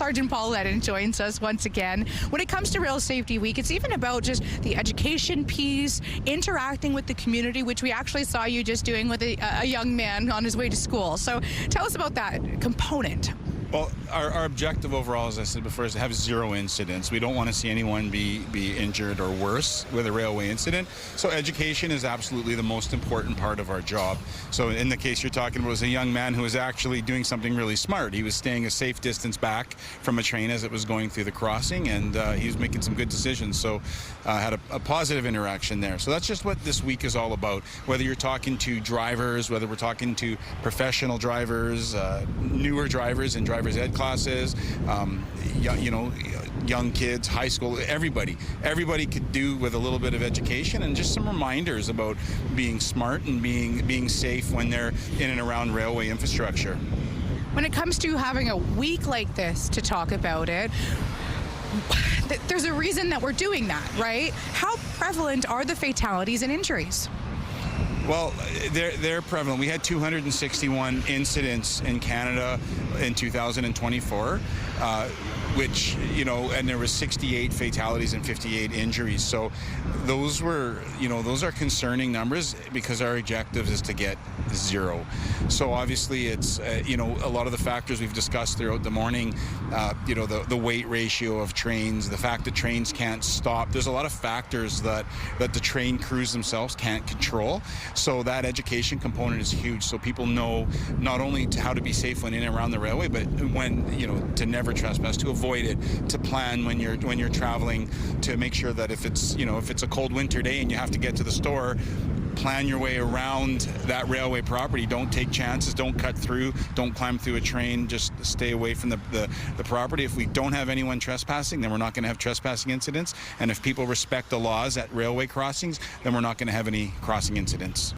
Sergeant Paul Lennon joins us once again. When it comes to Rail Safety Week, it's even about just the education piece, interacting with the community, which we actually saw you just doing with a young man on his way to school. So tell us about that component. Well, our objective overall, as I said before, is to have zero incidents. We don't want to see anyone be injured or worse with a railway incident. So education is absolutely the most important part of our job. So in the case you're talking about, was a young man who was actually doing something really smart. He was staying a safe distance back from a train as it was going through the crossing, and he was making some good decisions. So had a positive interaction there. So that's just what this week is all about. Whether you're talking to drivers, whether we're talking to professional drivers, newer drivers and drivers ed classes, young kids, high school, everybody could do with a little bit of education and just some reminders about being smart and being safe when they're in and around railway infrastructure. When it comes to having a week like this to talk about it, there's a reason that we're doing that, right? How prevalent are the fatalities and injuries? Well, they're prevalent. We had 261 incidents in Canada in 2024, which, and there was 68 fatalities and 58 injuries. So those are concerning numbers because our objective is to get zero. So obviously it's, a lot of the factors we've discussed throughout the morning, the weight ratio of trains, the fact that trains can't stop. There's a lot of factors that the train crews themselves can't control. So that education component is huge. So people know not only how to be safe when in and around the railway, but when, to never trespass, to avoid it, to plan when you're traveling, to make sure that if it's a cold winter day and you have to get to the store, plan your way around that railway property. Don't take chances, don't cut through, don't climb through a train, just stay away from the property. If we don't have anyone trespassing, then we're not going to have trespassing incidents. And if people respect the laws at railway crossings, then we're not going to have any crossing incidents.